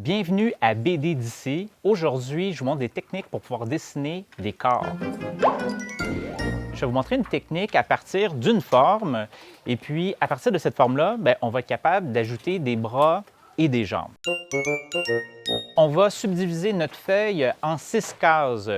Bienvenue à BD d'ici. Aujourd'hui, je vous montre des techniques pour pouvoir dessiner des corps. Je vais vous montrer une technique à partir d'une forme et puis à partir de cette forme-là, on va être capable d'ajouter des bras et des jambes. On va subdiviser notre feuille en 6 cases.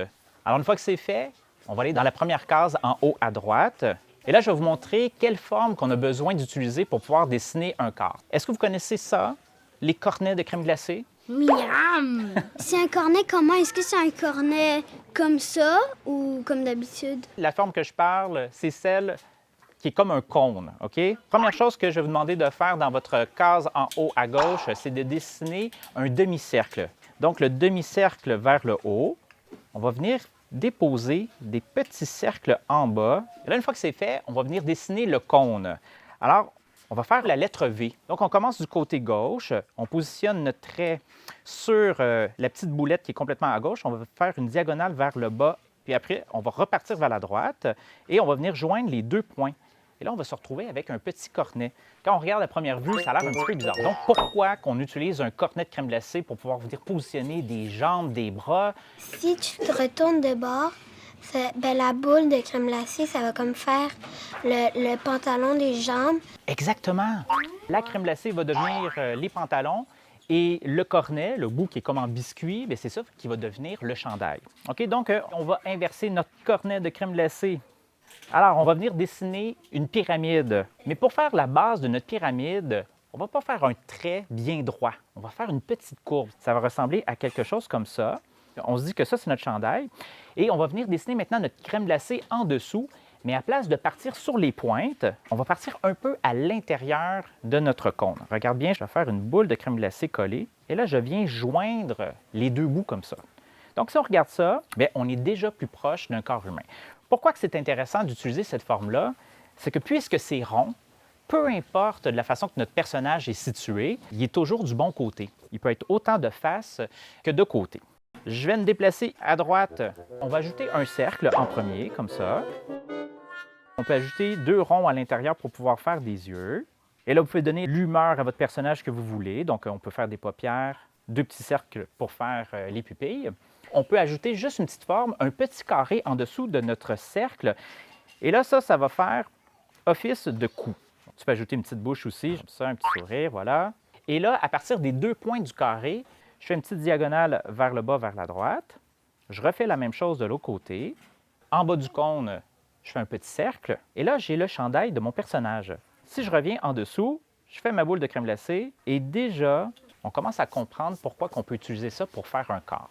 Alors une fois que c'est fait, on va aller dans la première case en haut à droite. Et là, je vais vous montrer quelle forme qu'on a besoin d'utiliser pour pouvoir dessiner un corps. Est-ce que vous connaissez ça, les cornets de crème glacée? Miam! C'est un cornet comment? Est-ce que c'est un cornet comme ça ou comme d'habitude? La forme que je parle, c'est celle qui est comme un cône, OK? Première chose que je vais vous demander de faire dans votre case en haut à gauche, c'est de dessiner un demi-cercle. Donc, le demi-cercle vers le haut, on va venir déposer des petits cercles en bas. Et là, une fois que c'est fait, on va venir dessiner le cône. Alors, on va faire la lettre V. Donc, on commence du côté gauche. On positionne notre trait sur la petite boulette qui est complètement à gauche. On va faire une diagonale vers le bas. Puis après, on va repartir vers la droite et on va venir joindre les deux points. Et là, on va se retrouver avec un petit cornet. Quand on regarde à première vue, ça a l'air un petit peu bizarre. Donc, pourquoi qu'on utilise un cornet de crème glacée pour pouvoir venir positionner des jambes, des bras? Si tu te retournes de bord, la boule de crème glacée, ça va comme faire le pantalon des jambes. Exactement. La crème glacée va devenir les pantalons et le cornet, le bout qui est comme en biscuit, c'est ça qui va devenir le chandail. OK? Donc, on va inverser notre cornet de crème glacée. Alors, on va venir dessiner une pyramide. Mais pour faire la base de notre pyramide, on ne va pas faire un trait bien droit. On va faire une petite courbe. Ça va ressembler à quelque chose comme ça. On se dit que ça, c'est notre chandail. Et on va venir dessiner maintenant notre crème glacée en dessous. Mais à place de partir sur les pointes, on va partir un peu à l'intérieur de notre cône. Regarde bien, je vais faire une boule de crème glacée collée. Et là, je viens joindre les deux bouts comme ça. Donc, si on regarde ça, on est déjà plus proche d'un corps humain. Pourquoi que c'est intéressant d'utiliser cette forme-là? C'est que puisque c'est rond, peu importe de la façon que notre personnage est situé, il est toujours du bon côté. Il peut être autant de face que de côté. Je vais me déplacer à droite. On va ajouter un cercle en premier, comme ça. On peut ajouter 2 ronds à l'intérieur pour pouvoir faire des yeux. Et là, vous pouvez donner l'humeur à votre personnage que vous voulez. Donc, on peut faire des paupières, 2 petits cercles pour faire les pupilles. On peut ajouter juste une petite forme, un petit carré en dessous de notre cercle. Et là, ça va faire office de cou. Tu peux ajouter une petite bouche aussi, comme ça, un petit sourire, voilà. Et là, à partir des 2 points du carré, je fais une petite diagonale vers le bas, vers la droite. Je refais la même chose de l'autre côté. En bas du cône, je fais un petit cercle. Et là, j'ai le chandail de mon personnage. Si je reviens en dessous, je fais ma boule de crème glacée. Et déjà, on commence à comprendre pourquoi on peut utiliser ça pour faire un corps.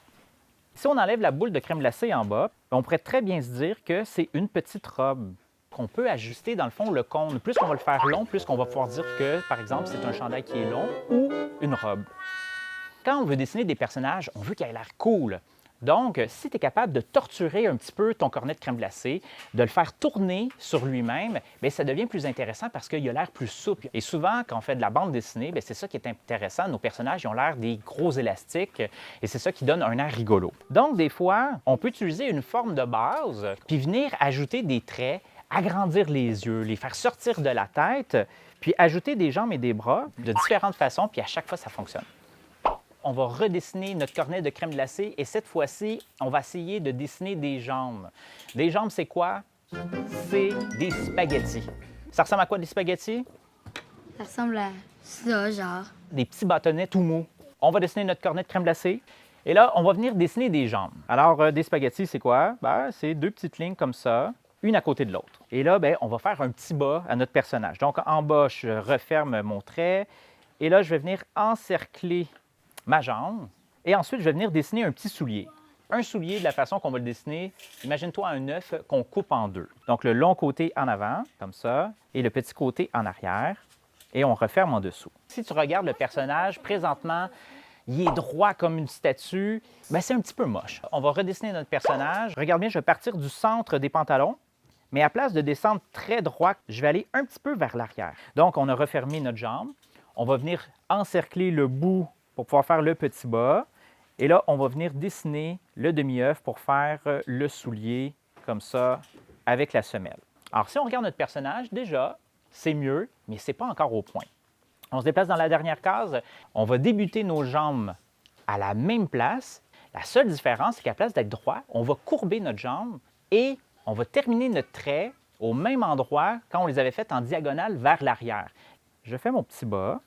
Si on enlève la boule de crème glacée en bas, on pourrait très bien se dire que c'est une petite robe qu'on peut ajuster, dans le fond, le cône. Plus on va le faire long, plus on va pouvoir dire que, par exemple, c'est un chandail qui est long ou une robe. Quand on veut dessiner des personnages, on veut qu'il ait l'air cool. Donc, si tu es capable de torturer un petit peu ton cornet de crème glacée, de le faire tourner sur lui-même, ça devient plus intéressant parce qu'il a l'air plus souple. Et souvent, quand on fait de la bande dessinée, c'est ça qui est intéressant. Nos personnages ils ont l'air des gros élastiques et c'est ça qui donne un air rigolo. Donc, des fois, on peut utiliser une forme de base puis venir ajouter des traits, agrandir les yeux, les faire sortir de la tête, puis ajouter des jambes et des bras de différentes façons, puis à chaque fois, ça fonctionne. On va redessiner notre cornet de crème glacée et cette fois-ci, on va essayer de dessiner des jambes. Des jambes, c'est quoi? C'est des spaghettis. Ça ressemble à quoi des spaghettis? Ça ressemble à ça, genre. Des petits bâtonnets tout mous. On va dessiner notre cornet de crème glacée et là, on va venir dessiner des jambes. Alors, des spaghettis, c'est quoi? C'est 2 petites lignes comme ça, une à côté de l'autre. Et là, on va faire un petit bas à notre personnage. Donc, en bas, je referme mon trait et là, je vais venir encercler ma jambe. Et ensuite, je vais venir dessiner un petit soulier. Un soulier, de la façon qu'on va le dessiner, imagine-toi un œuf qu'on coupe en 2. Donc, le long côté en avant, comme ça, et le petit côté en arrière. Et on referme en dessous. Si tu regardes le personnage, présentement, il est droit comme une statue. C'est un petit peu moche. On va redessiner notre personnage. Regarde bien, je vais partir du centre des pantalons. Mais à place de descendre très droit, je vais aller un petit peu vers l'arrière. Donc, on a refermé notre jambe. On va venir encercler le bout pour pouvoir faire le petit bas. Et là, on va venir dessiner le demi-œuf pour faire le soulier, comme ça, avec la semelle. Alors, si on regarde notre personnage, déjà, c'est mieux, mais ce n'est pas encore au point. On se déplace dans la dernière case. On va débuter nos jambes à la même place. La seule différence, c'est qu'à la place d'être droit, on va courber notre jambe et on va terminer notre trait au même endroit quand on les avait fait en diagonale vers l'arrière. Je fais mon petit bas,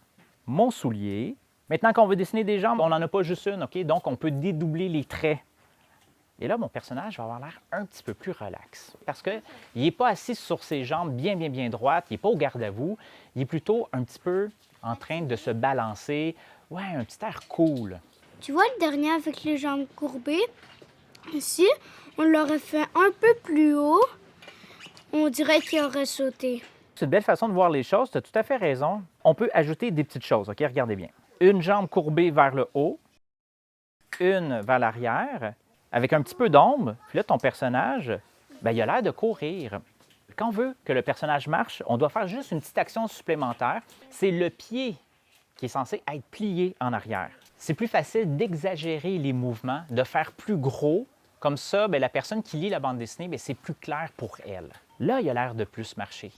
mon soulier. Maintenant qu'on veut dessiner des jambes, on n'en a pas juste une, OK? Donc, on peut dédoubler les traits. Et là, mon personnage va avoir l'air un petit peu plus relax parce qu'il n'est pas assis sur ses jambes bien droites, il n'est pas au garde-à-vous, il est plutôt un petit peu en train de se balancer. Ouais, un petit air cool. Tu vois le dernier avec les jambes courbées? Si on l'aurait fait un peu plus haut, on dirait qu'il aurait sauté. C'est une belle façon de voir les choses, tu as tout à fait raison. On peut ajouter des petites choses, OK? Regardez bien. Une jambe courbée vers le haut, une vers l'arrière, avec un petit peu d'ombre. Puis là, ton personnage, bien, il a l'air de courir. Quand on veut que le personnage marche, on doit faire juste une petite action supplémentaire. C'est le pied qui est censé être plié en arrière. C'est plus facile d'exagérer les mouvements, de faire plus gros. Comme ça, bien, la personne qui lit la bande dessinée, bien, c'est plus clair pour elle. Là, il a l'air de plus marcher.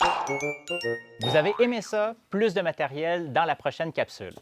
Vous avez aimé ça? Plus de matériel dans la prochaine capsule.